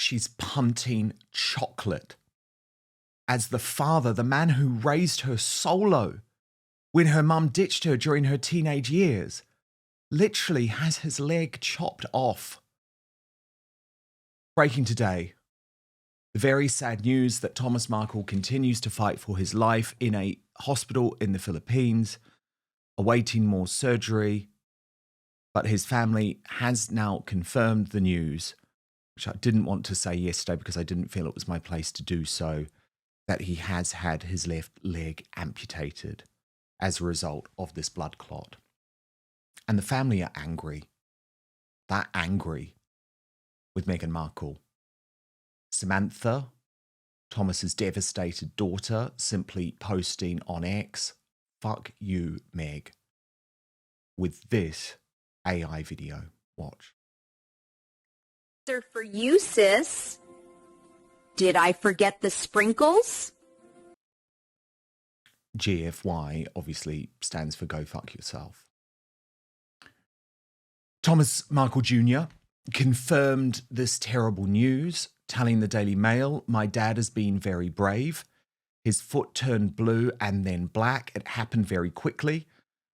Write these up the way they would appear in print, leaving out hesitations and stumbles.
she's punting chocolate as the father, the man who raised her solo when her mum ditched her during her teenage years, literally has his leg chopped off. Breaking today, the very sad news that Thomas Markle continues to fight for his life in a hospital in the Philippines, awaiting more surgery. But his family has now confirmed the news, which I didn't want to say yesterday because I didn't feel it was my place to do so, that he has had his left leg amputated as a result of this blood clot. And the family are angry. They're angry with Meghan Markle. Samantha, Thomas's devastated daughter, simply posting on X, "Fuck you, Meg," with this AI video. Watch. They're for you, sis. Did I forget the sprinkles? GFY obviously stands for go fuck yourself. Thomas Markle Jr. confirmed this terrible news, telling the Daily Mail, "My dad has been very brave. His foot turned blue and then black. It happened very quickly.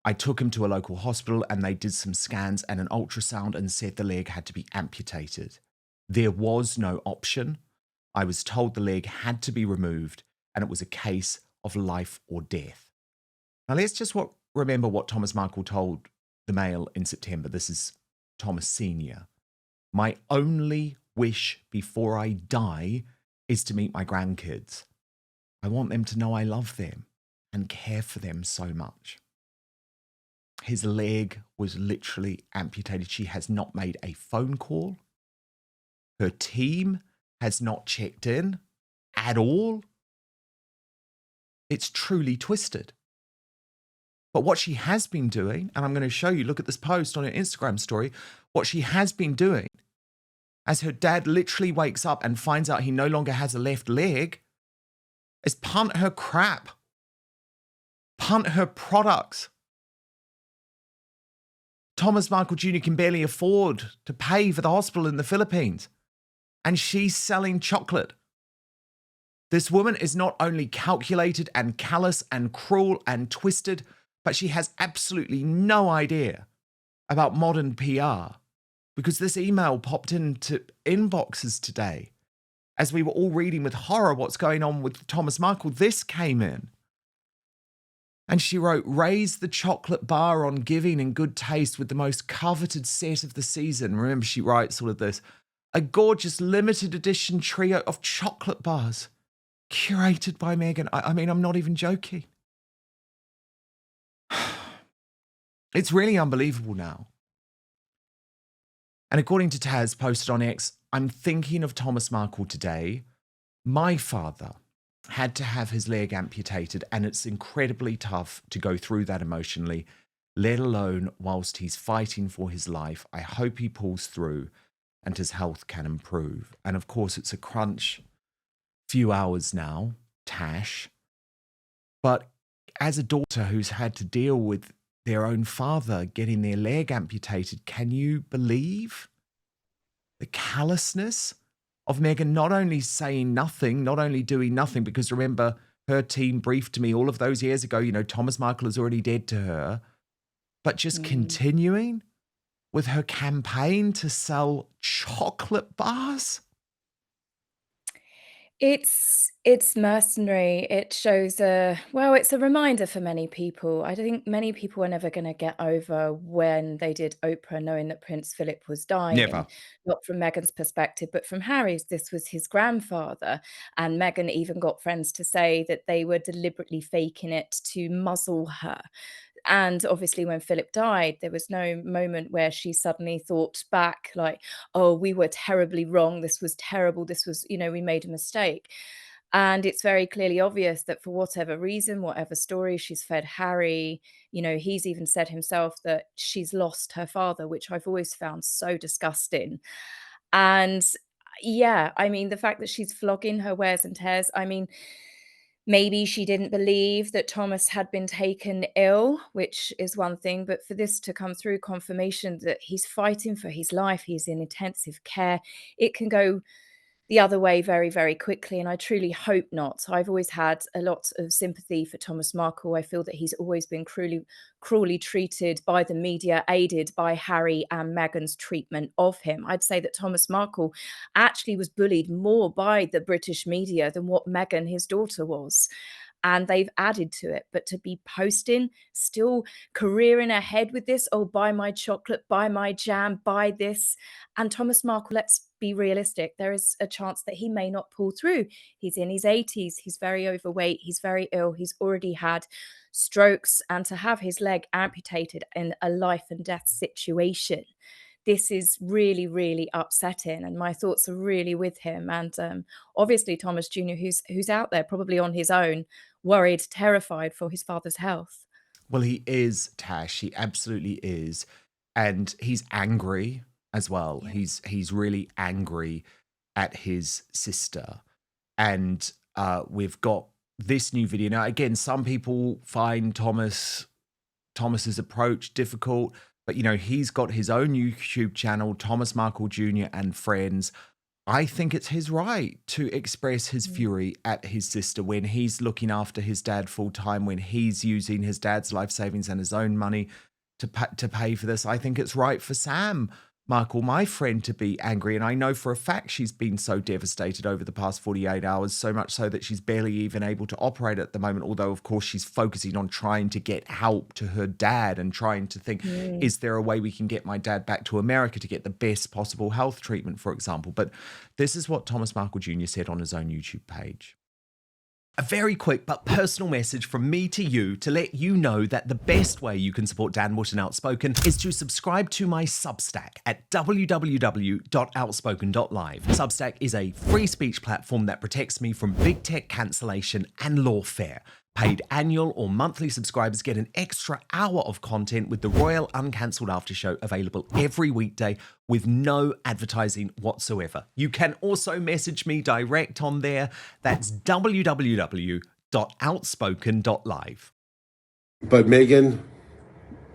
I took him to a local hospital and they did some scans and an ultrasound and said the leg had to be amputated. There was no option. I was told the leg had to be removed and it was a case of life or death." Now let's just remember what Thomas Markle told the Mail in September. This is Thomas Sr. "My only wish before I die is to meet my grandkids. I want them to know I love them and care for them so much." His leg was literally amputated. She has not made a phone call. Her team has not checked in at all. It's truly twisted. But what she has been doing, and I'm going to show you, look at this post on her Instagram story, what she has been doing, as her dad literally wakes up and finds out he no longer has a left leg, is punt her crap, punt her products. Thomas Markle Jr. can barely afford to pay for the hospital in the Philippines, and she's selling chocolate. This woman is not only calculated and callous and cruel and twisted, but she has absolutely no idea about modern PR, because this email popped into inboxes today. As we were all reading with horror what's going on with Thomas Markle, this came in. And she wrote, "Raise the chocolate bar on giving in good taste with the most coveted set of the season." Remember, she writes all of this. "A gorgeous limited edition trio of chocolate bars curated by Meghan." I mean, I'm not even joking. It's really unbelievable now. And according to Taz, posted on X, "I'm thinking of Thomas Markle today. My father had to have his leg amputated, and it's incredibly tough to go through that emotionally, let alone whilst he's fighting for his life. I hope he pulls through and his health can improve." And of course, it's a crunch few hours now, Tash. But as a daughter who's had to deal with their own father getting their leg amputated, can you believe the callousness of Meghan not only saying nothing, not only doing nothing, because remember, her team briefed me all of those years ago, Thomas Markle is already dead to her, but just continuing with her campaign to sell chocolate bars? It's mercenary. It shows it's a reminder for many people. I think many people are never going to get over when they did Oprah knowing that Prince Philip was dying. Never. Not from Meghan's perspective, but from Harry's. This was his grandfather. And Meghan even got friends to say that they were deliberately faking it to muzzle her. And obviously, when Philip died, there was no moment where she suddenly thought back like, "Oh, we were terribly wrong. This was terrible. This was, we made a mistake." And it's very clearly obvious that for whatever reason, whatever story she's fed Harry, he's even said himself that she's lost her father, which I've always found so disgusting. And yeah, I mean, the fact that she's flogging her wears and tears, I mean, maybe she didn't believe that Thomas had been taken ill, which is one thing, but for this to come through confirmation that he's fighting for his life, he's in intensive care, it can go the other way very, very quickly, and I truly hope not. I've always had a lot of sympathy for Thomas Markle. I feel that he's always been cruelly treated by the media, aided by Harry and Meghan's treatment of him. I'd say that Thomas Markle actually was bullied more by the British media than what Meghan, his daughter, was. And they've added to it. But to be posting, still careering ahead with this, oh, buy my chocolate, buy my jam, buy this. And Thomas Markle, let's be realistic, there is a chance that he may not pull through. He's in his 80s, he's very overweight, he's very ill, he's already had strokes, and to have his leg amputated in a life and death situation, this is really, really upsetting, and my thoughts are really with him. And obviously Thomas Jr., who's out there probably on his own, worried, terrified for his father's health. Well, he is, Tash. He absolutely is. And he's angry as well. Yeah. He's really angry at his sister. And we've got this new video. Now, again, some people find Thomas's approach difficult, but he's got his own YouTube channel, Thomas Markle Jr. and Friends. I think it's his right to express his fury at his sister when he's looking after his dad full time, when he's using his dad's life savings and his own money to pay for this. I think it's right for Sam Markle, my friend, to be angry. And I know for a fact she's been so devastated over the past 48 hours, so much so that she's barely even able to operate at the moment. Although, of course, she's focusing on trying to get help to her dad and trying to think, is there a way we can get my dad back to America to get the best possible health treatment, for example? But this is what Thomas Markle Jr. said on his own YouTube page. A very quick but personal message from me to you to let you know that the best way you can support Dan Wootton Outspoken is to subscribe to my Substack at www.outspoken.live. Substack is a free speech platform that protects me from big tech cancellation and lawfare. Paid annual or monthly subscribers get an extra hour of content with the Royal Uncancelled After Show available every weekday with no advertising whatsoever. You can also message me direct on there. That's www.outspoken.live. But Meghan,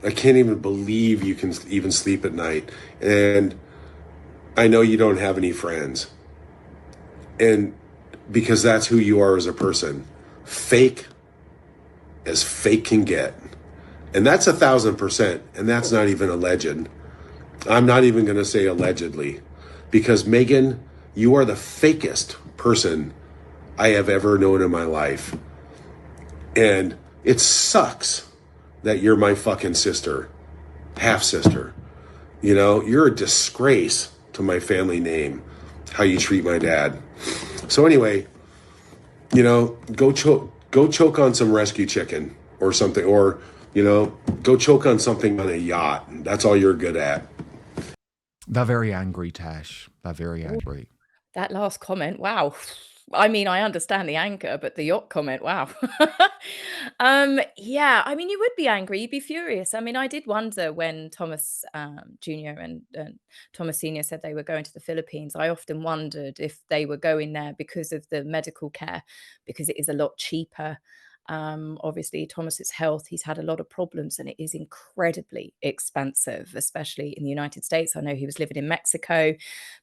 I can't even believe you can even sleep at night. And I know you don't have any friends. And because that's who you are as a person. Fake as fake can get. And that's 1,000%. And that's not even alleged. I'm not even going to say allegedly. Because Meghan, you are the fakest person I have ever known in my life. And it sucks that you're my fucking sister. Half sister. You're a disgrace to my family name. How you treat my dad. So anyway, go choke on some rescue chicken or something, or, go choke on something on a yacht. That's all you're good at. They're very angry, Tash. They're very angry. That last comment, wow. I mean, I understand the anger, but the yacht comment, wow. Yeah, I mean, you would be angry, you'd be furious. I mean, I did wonder when Thomas Jr. and Thomas Sr. said they were going to the Philippines. I often wondered if they were going there because of the medical care, because it is a lot cheaper. Obviously, Thomas's health, he's had a lot of problems and it is incredibly expensive, especially in the United States. I know he was living in Mexico,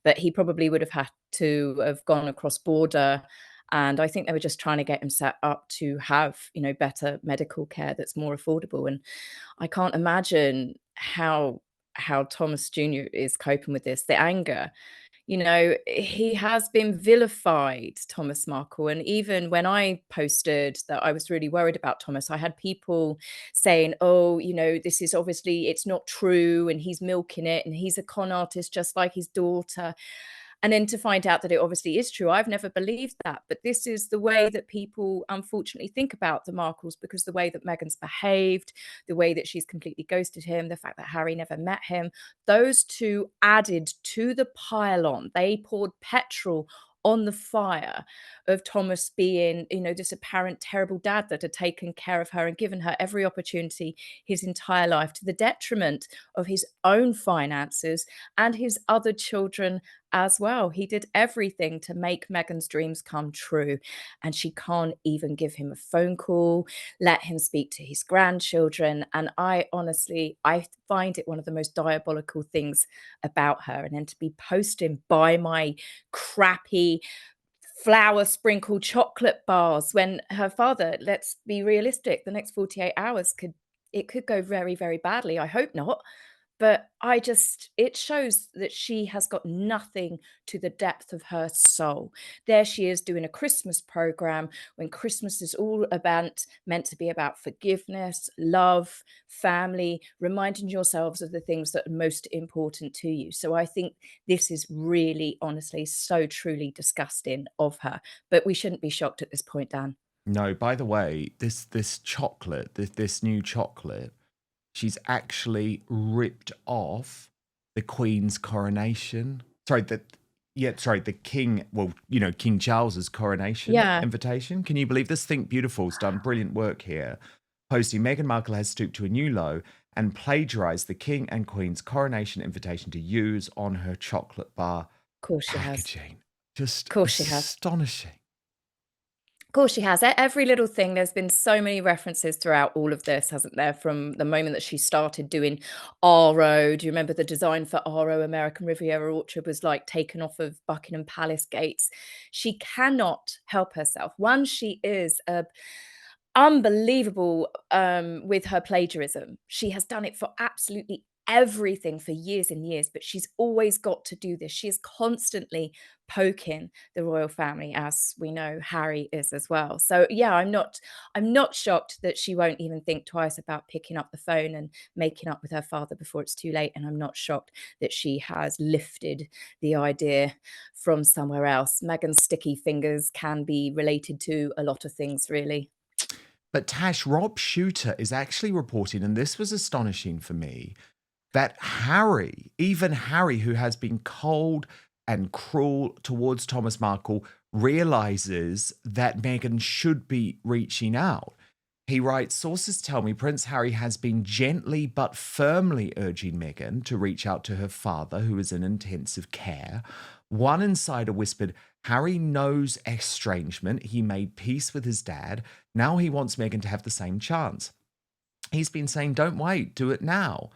but he probably would have had to have gone across border. And I think they were just trying to get him set up to have, better medical care that's more affordable. And I can't imagine how Thomas Jr. is coping with this, the anger. He has been vilified, Thomas Markle. And even when I posted that I was really worried about Thomas, I had people saying, oh, this is obviously, it's not true. And he's milking it. And he's a con artist, just like his daughter. And then to find out that it obviously is true, I've never believed that. But this is the way that people unfortunately think about the Markles, because the way that Meghan's behaved, the way that she's completely ghosted him, the fact that Harry never met him, those two added to the pile on. They poured petrol on the fire of Thomas being, this apparent terrible dad that had taken care of her and given her every opportunity his entire life, to the detriment of his own finances and his other children as well. He did everything to make Meghan's dreams come true, and she can't even give him a phone call, let him speak to his grandchildren. And I honestly, I find it one of the most diabolical things about her. And then to be posting "buy my crappy flour sprinkled chocolate bars" when her father, let's be realistic, the next 48 hours could go very, very badly. I hope not. But it shows that she has got nothing to the depth of her soul. There she is doing a Christmas program when Christmas is all about, meant to be about forgiveness, love, family, reminding yourselves of the things that are most important to you. So I think this is really, honestly, so truly disgusting of her. But we shouldn't be shocked at this point, Dan. No, by the way, this chocolate, this new chocolate, she's actually ripped off the Queen's coronation. The King, King Charles's coronation Yeah. invitation. Can you believe this? Think Beautiful's done brilliant work here. Posting, Meghan Markle has stooped to a new low and plagiarized the King and Queen's coronation invitation to use on her chocolate bar Of course she has. packaging. Just Of course she has. astonishing. Of course she has. Every little thing, there's been so many references throughout all of this, hasn't there? From the moment that she started doing RO. Do you remember the design for RO, American Riviera Orchard, was like taken off of Buckingham Palace gates? She cannot help herself. One, she is unbelievable with her plagiarism. She has done it for absolutely everything for years and years, but she's always got to do this. She is constantly poking the royal family, as we know Harry is as well. So yeah, I'm not shocked that she won't even think twice about picking up the phone and making up with her father before it's too late. And I'm not shocked that she has lifted the idea from somewhere else. Meghan's sticky fingers can be related to a lot of things, really. But Tash, Rob Shooter is actually reporting, and this was astonishing for me, that Harry, even Harry, who has been cold and cruel towards Thomas Markle, realizes that Meghan should be reaching out. He writes, sources tell me Prince Harry has been gently but firmly urging Meghan to reach out to her father, who is in intensive care. One insider whispered, Harry knows estrangement. He made peace with his dad. Now he wants Meghan to have the same chance. He's been saying, don't wait, do it now.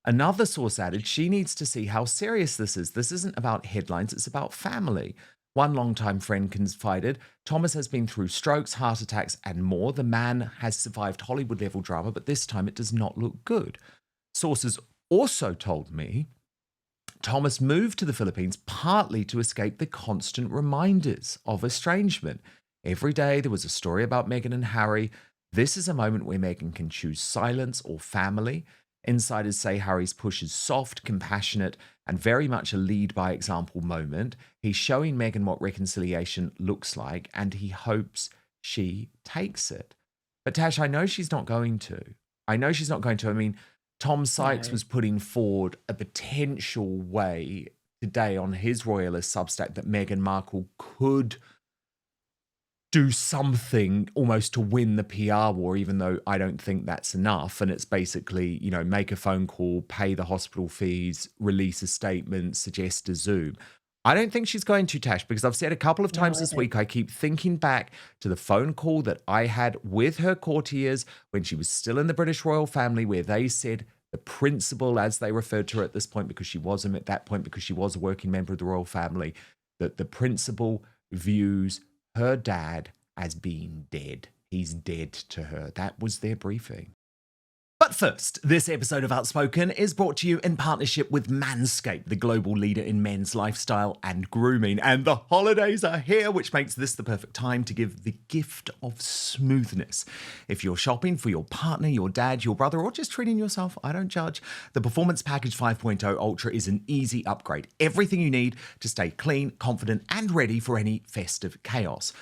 Another source added, she needs to see how serious this is. This isn't about headlines, it's about family. One longtime friend confided, Thomas has been through strokes, heart attacks, and more. The man has survived Hollywood-level drama, but this time it does not look good. Sources also told me Thomas moved to the Philippines partly to escape the constant reminders of estrangement. Every day there was a story about Meghan and Harry. This is a moment where Meghan can choose silence or family. Insiders say Harry's push is soft, compassionate, and very much a lead-by-example moment. He's showing Meghan what reconciliation looks like, and he hopes she takes it. But Tash, I know she's not going to. I mean, Tom Sykes was putting forward a potential way today on his Royalist Substack that Meghan Markle could do something almost to win the PR war, even though I don't think that's enough. And it's basically, make a phone call, pay the hospital fees, release a statement, suggest a Zoom. I don't think she's going to, Tash, because I've said a couple of times this week, I keep thinking back to the phone call that I had with her courtiers when she was still in the British royal family, where they said the principal, as they referred to her at this point, because she was a working member of the royal family, that the principal views her dad as being dead. He's dead to her. That was their briefing. But first, this episode of Outspoken is brought to you in partnership with Manscaped, the global leader in men's lifestyle and grooming. And the holidays are here, which makes this the perfect time to give the gift of smoothness. If you're shopping for your partner, your dad, your brother, or just treating yourself, I don't judge, the Performance Package 5.0 Ultra is an easy upgrade. Everything you need to stay clean, confident, and ready for any festive chaos.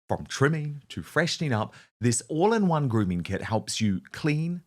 From trimming to freshening up, this all-in-one grooming kit helps you clean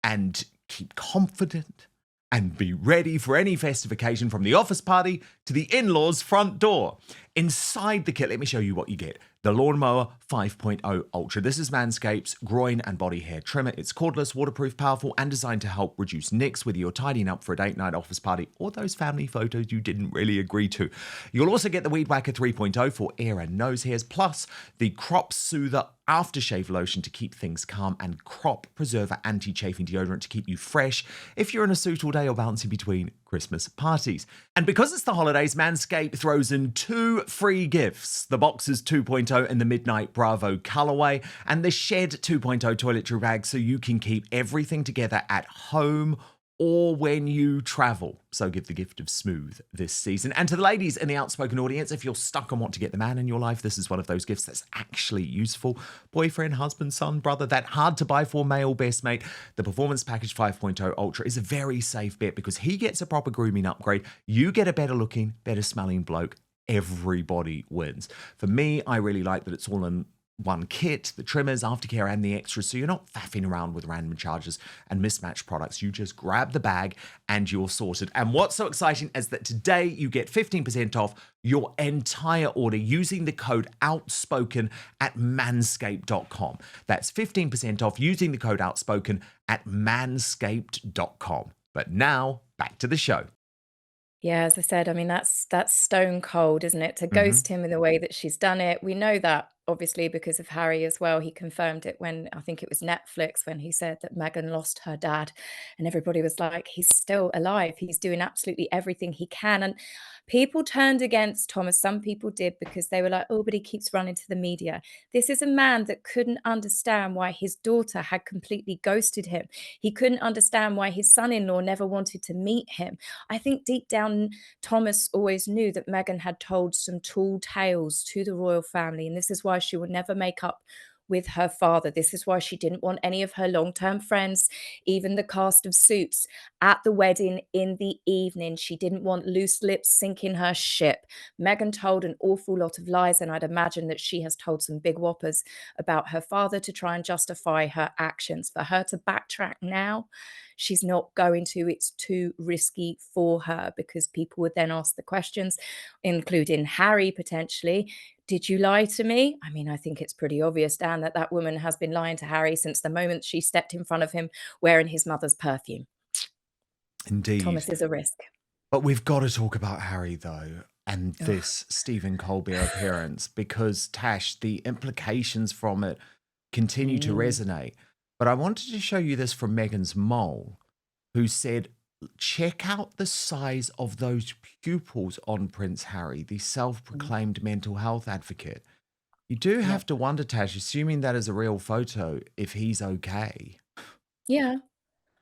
and keep confident and be ready for any festive occasion, from the office party to the in-laws' front door. Inside the kit, let me show you what you get. The Lawnmower 5.0 Ultra. This is Manscaped's groin and body hair trimmer. It's cordless, waterproof, powerful, and designed to help reduce nicks, whether you're tidying up for a date night, office party, or those family photos you didn't really agree to. You'll also get the Weed Whacker 3.0 for ear and nose hairs, plus the Crop Soother aftershave lotion to keep things calm, and Crop Preserver anti-chafing deodorant to keep you fresh if you're in a suit all day or bouncing between Christmas parties. And because it's the holidays, Manscaped throws in 2 free gifts: the Boxers 2.0 and the Midnight Bravo colorway, and the Shed 2.0 toiletry bag, so you can keep everything together at home or when you travel. So give the gift of smooth this season. And to the ladies in the Outspoken audience, if you're stuck on what to get the man in your life, this is one of those gifts that's actually useful. Boyfriend, husband, son, brother, that hard to buy for male best mate. The Performance Package 5.0 Ultra is a very safe bet because he gets a proper grooming upgrade. You get a better looking, better smelling bloke. Everybody wins. For me, I really like that it's all in one kit, the trimmers, aftercare, and the extras, so you're not faffing around with random charges and mismatched products. You just grab the bag and you're sorted. And what's so exciting is that today you get 15% off your entire order using the code Outspoken at manscaped.com. That's 15% off using the code Outspoken at manscaped.com. But now, back to the show. Yeah, as I said, I mean, that's stone cold, isn't it? To ghost him in the way that she's done it. We know that obviously because of Harry as well. He confirmed it when I think it was Netflix when he said that Meghan lost her dad, and everybody was like, he's still alive. He's doing absolutely everything he can. And people turned against Thomas. Some people did because they were like, oh, but he keeps running to the media. This is a man that couldn't understand why his daughter had completely ghosted him. He couldn't understand why his son-in-law never wanted to meet him. I think deep down, Thomas always knew that Meghan had told some tall tales to the royal family, and this is why she would never make up with her father. This is why she didn't want any of her long-term friends, even the cast of Suits, at the wedding in the evening. She didn't want loose lips sinking her ship. Meghan told an awful lot of lies, and I'd imagine that she has told some big whoppers about her father to try and justify her actions. For her to backtrack now, she's not going to. It's too risky for her because people would then ask the questions, including Harry potentially. Did you lie to me? I mean, I think it's pretty obvious, Dan, that that woman has been lying to Harry since the moment she stepped in front of him wearing his mother's perfume. Indeed. Thomas is a risk. But we've got to talk about Harry, though, and this Stephen Colbert appearance, because, Tash, the implications from it continue to resonate. But I wanted to show you this from Meghan's mole, who said, check out the size of those pupils on Prince Harry, the self-proclaimed mental health advocate. You do have to wonder, Tash, assuming that is a real photo, if he's okay. Yeah.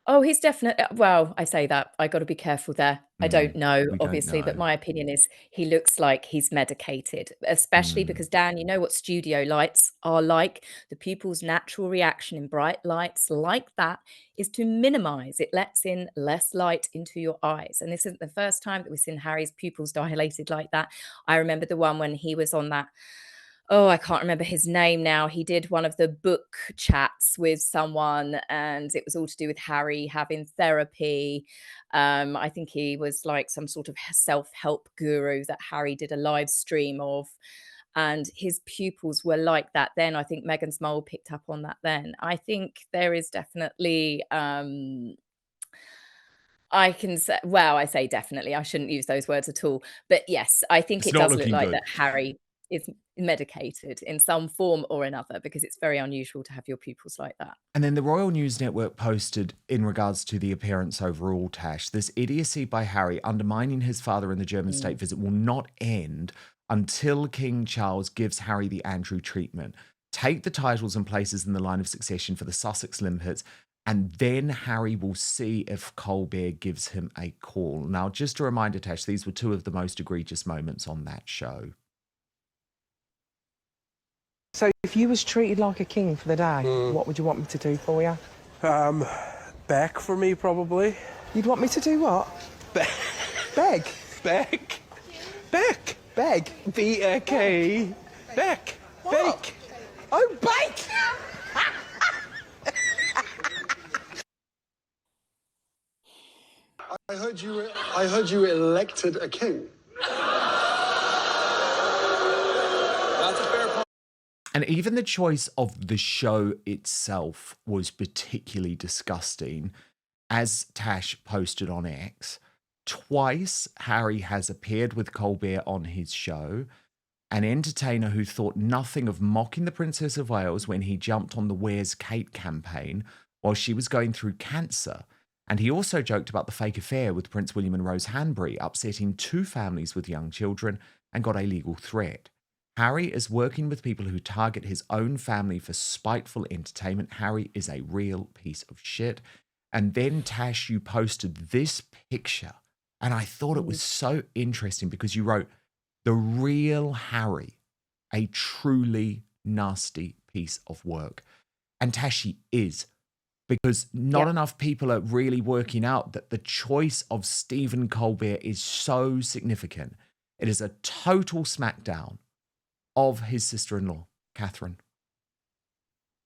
Oh, he's definitely, well, I say that, I got to be careful there. I don't know, we don't obviously, but know. my opinion is he looks like he's medicated, especially because, Dan, you know what studio lights are like. The pupil's natural reaction in bright lights like that is to minimize. It lets in less light into your eyes. And this isn't the first time that we've seen Harry's pupils dilated like that. I remember the one when he was on that, oh, I can't remember his name now. He did one of the book chats with someone, and it was all to do with Harry having therapy. I think he was like some sort of self-help guru that Harry did a live stream of, and his pupils were like that then. I think Meghan's mole picked up on that then. I think there is definitely I can say, well, I say definitely, I shouldn't use those words at all. But yes, I think It's it not does look looking like good. that Harry is medicated in some form or another, because it's very unusual to have your pupils like that. And then the Royal News Network posted in regards to the appearance overall, Tash, this idiocy by Harry undermining his father in the German state visit will not end until King Charles gives Harry the Andrew treatment. Take the titles and places in the line of succession for the Sussex limpets, and then Harry will see if Colbert gives him a call. Now, just a reminder, Tash, these were two of the most egregious moments on that show. So if you was treated like a king for the day, what would you want me to do for you? Beck for me, probably. You'd want me to do what? Beg? Beck. Beck. Beg? B-A-K. Beck. What? Bake. Oh, bake! I heard you elected a king. And even the choice of the show itself was particularly disgusting. As Tash posted on X, twice Harry has appeared with Colbert on his show. An entertainer who thought nothing of mocking the Princess of Wales when he jumped on the Where's Kate campaign while she was going through cancer. And he also joked about the fake affair with Prince William and Rose Hanbury, upsetting two families with young children, and got a legal threat. Harry is working with people who target his own family for spiteful entertainment. Harry is a real piece of shit. And then, Tash, you posted this picture, and I thought it was so interesting because you wrote, "The real Harry, a truly nasty piece of work." And Tash, he is, because not enough people are really working out that the choice of Stephen Colbert is so significant. It is a total smackdown of his sister-in-law, Catherine.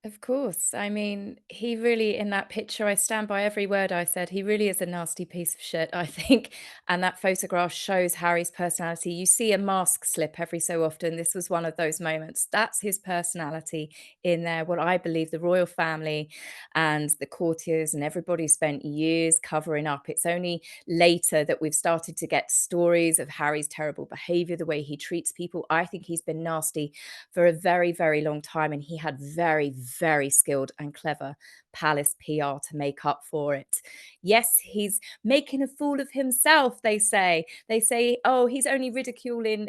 Of course. I mean, he really, in that picture, I stand by every word I said. He really is a nasty piece of shit, I think. And that photograph shows Harry's personality. You see a mask slip every so often. This was one of those moments. That's his personality in there. What I believe the royal family and the courtiers and everybody spent years covering up. It's only later that we've started to get stories of Harry's terrible behavior, the way he treats people. I think he's been nasty for a very, very long time. And he had very, very skilled and clever palace PR to make up for it. Yes, he's making a fool of himself, they say. They say, oh, he's only ridiculing,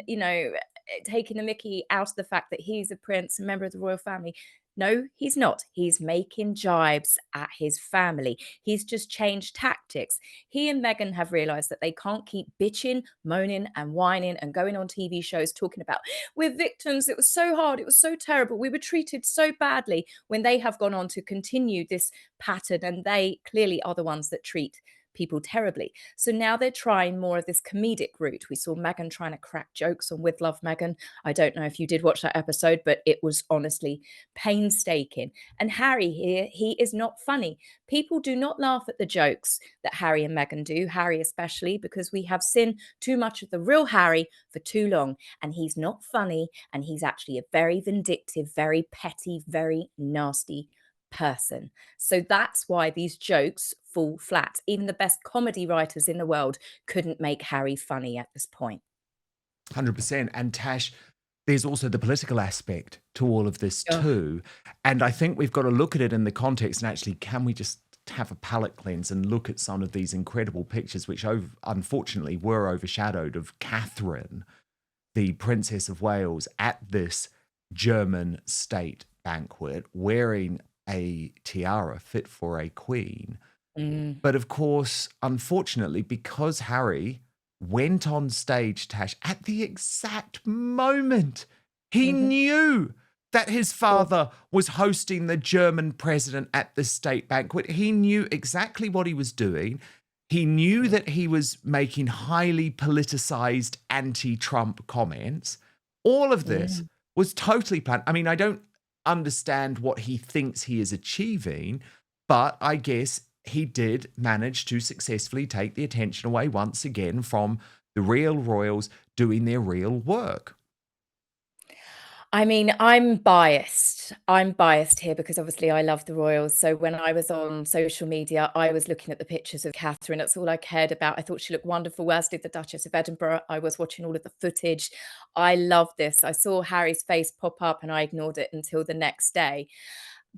taking the mickey out of the fact that he's a prince, a member of the royal family. No, he's not. He's making jibes at his family. He's just changed tactics. He and Meghan have realized that they can't keep bitching, moaning, and whining and going on TV shows talking about, we're victims. It was so hard. It was so terrible. We were treated so badly, when they have gone on to continue this pattern, and they clearly are the ones that treat people terribly. So now they're trying more of this comedic route. We saw Meghan trying to crack jokes on With Love Meghan. I don't know if you did watch that episode, but it was honestly painstaking. And Harry here, he is not funny. People do not laugh at the jokes that Harry and Meghan do, Harry especially, because we have seen too much of the real Harry for too long. And he's not funny, and he's actually a very vindictive, very petty, very nasty person. So that's why these jokes fall flat. Even the best comedy writers in the world couldn't make Harry funny at this point. 100%. And Tash, there's also the political aspect to all of this too. And I think we've got to look at it in the context, and actually, can we just have a palate cleanse and look at some of these incredible pictures, which unfortunately were overshadowed, of Catherine, the Princess of Wales, at this German state banquet, wearing a tiara fit for a queen. But of course, unfortunately, because Harry went on stage, Tash, at the exact moment he knew that his father was hosting the German president at the state banquet. He knew exactly what he was doing. He knew that he was making highly politicized anti-Trump comments. All of this was totally planned. I mean, I don't understand what he thinks he is achieving, but I guess he did manage to successfully take the attention away once again from the real royals doing their real work. I mean, I'm biased. I'm biased here because obviously I love the royals. So when I was on social media, I was looking at the pictures of Catherine. That's all I cared about. I thought she looked wonderful, as did the Duchess of Edinburgh. I was watching all of the footage. I love this. I saw Harry's face pop up and I ignored it until the next day.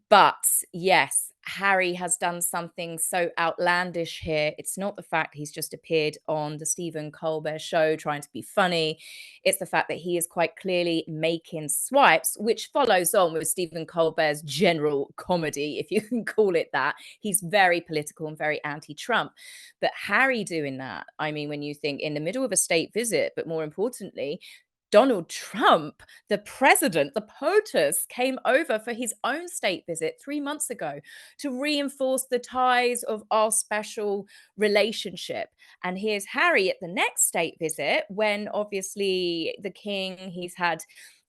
But yes, Harry has done something so outlandish here. It's not the fact he's just appeared on the Stephen Colbert show trying to be funny. It's the fact that he is quite clearly making swipes, which follows on with Stephen Colbert's general comedy, if you can call it that. He's very political and very anti-Trump. But Harry doing that, I mean, when you think in the middle of a state visit, but more importantly, Donald Trump, the president, the POTUS, came over for his own state visit 3 months ago to reinforce the ties of our special relationship. And here's Harry at the next state visit, when obviously the king, he's had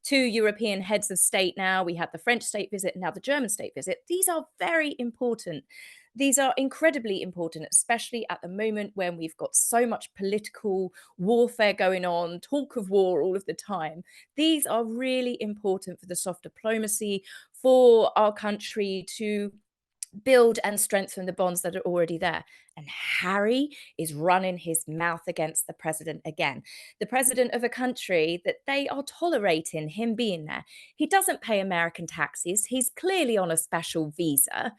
2 European heads of state now. We had the French state visit and now the German state visit. These are very important these are incredibly important, especially at the moment when we've got so much political warfare going on, talk of war all of the time. These are really important for the soft diplomacy, for our country to build and strengthen the bonds that are already there. And Harry is running his mouth against the president again. The president of a country that they are tolerating him being there. He doesn't pay American taxes. He's clearly on a special visa.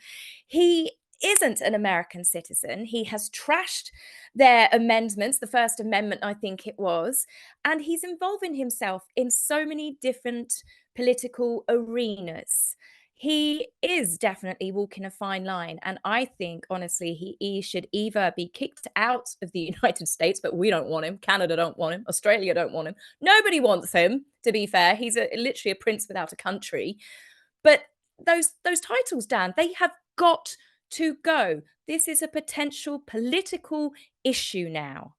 He isn't an American citizen. He has trashed their amendments, the First Amendment, I think it was, and he's involving himself in so many different political arenas. He is definitely walking a fine line. And I think, honestly, he should either be kicked out of the United States, but we don't want him. Canada don't want him. Australia don't want him. Nobody wants him, to be fair. He's literally a prince without a country. But those titles, Dan, they have got to go. This is a potential political issue now.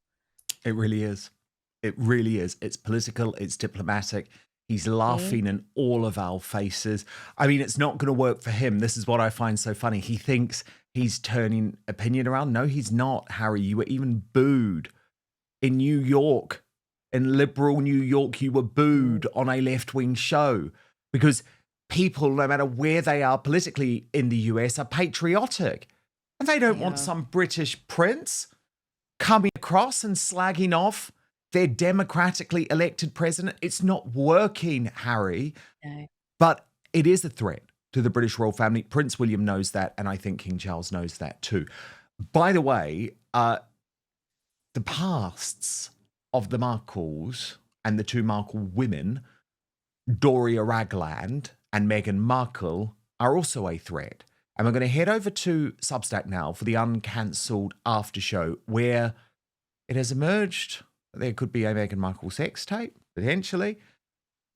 It really is. It really is. It's political. It's diplomatic. He's laughing in all of our faces. I mean, it's not going to work for him. This is what I find so funny. He thinks he's turning opinion around. No, he's not, Harry. You were even booed in New York. In liberal New York, you were booed on a left-wing show because people, no matter where they are politically in the US, are patriotic. And they don't want some British prince coming across and slagging off their democratically elected president. It's not working, Harry. No. But it is a threat to the British royal family. Prince William knows that, and I think King Charles knows that too. By the way, the pasts of the Markles and the two Markle women, Doria Ragland and Meghan Markle, are also a threat. And we're going to head over to Substack now for the uncancelled after show, where it has emerged there could be a Meghan Markle sex tape, potentially,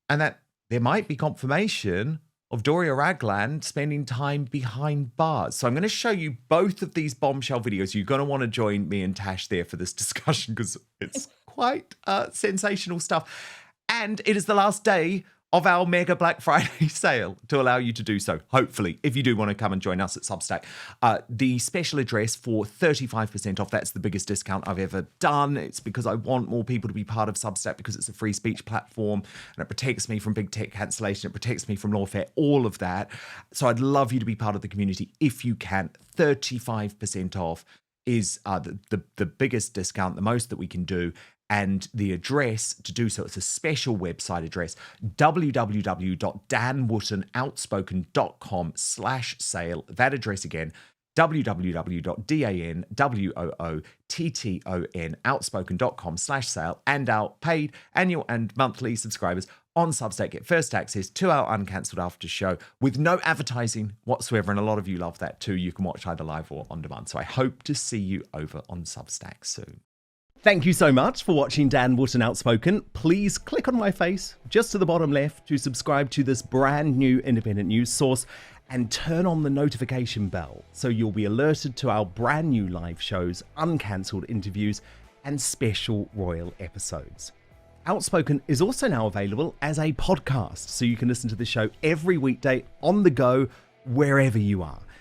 and that there might be confirmation of Doria Ragland spending time behind bars. So I'm going to show you both of these bombshell videos. You're going to want to join me and Tash there for this discussion because it's quite sensational stuff. And it is the last day of our mega Black Friday sale to allow you to do so, hopefully, if you do want to come and join us at Substack. The special address for 35% off, that's the biggest discount I've ever done. It's because I want more people to be part of Substack because it's a free speech platform and it protects me from big tech cancellation, it protects me from lawfare, all of that. So I'd love you to be part of the community if you can. 35% off is the biggest discount, the most that we can do. And the address to do so, it's a special website address, www.danwoottonsoutspoken.com/sale. That address again, www.danwoottonsoutspoken.com/sale. And our paid annual and monthly subscribers on Substack get first access to our uncancelled after show with no advertising whatsoever. And a lot of you love that too. You can watch either live or on demand. So I hope to see you over on Substack soon. Thank you so much for watching Dan Wootton Outspoken. Please click on my face just to the bottom left to subscribe to this brand new independent news source and turn on the notification bell so you'll be alerted to our brand new live shows, uncancelled interviews, and special royal episodes. Outspoken is also now available as a podcast, so you can listen to the show every weekday on the go, wherever you are.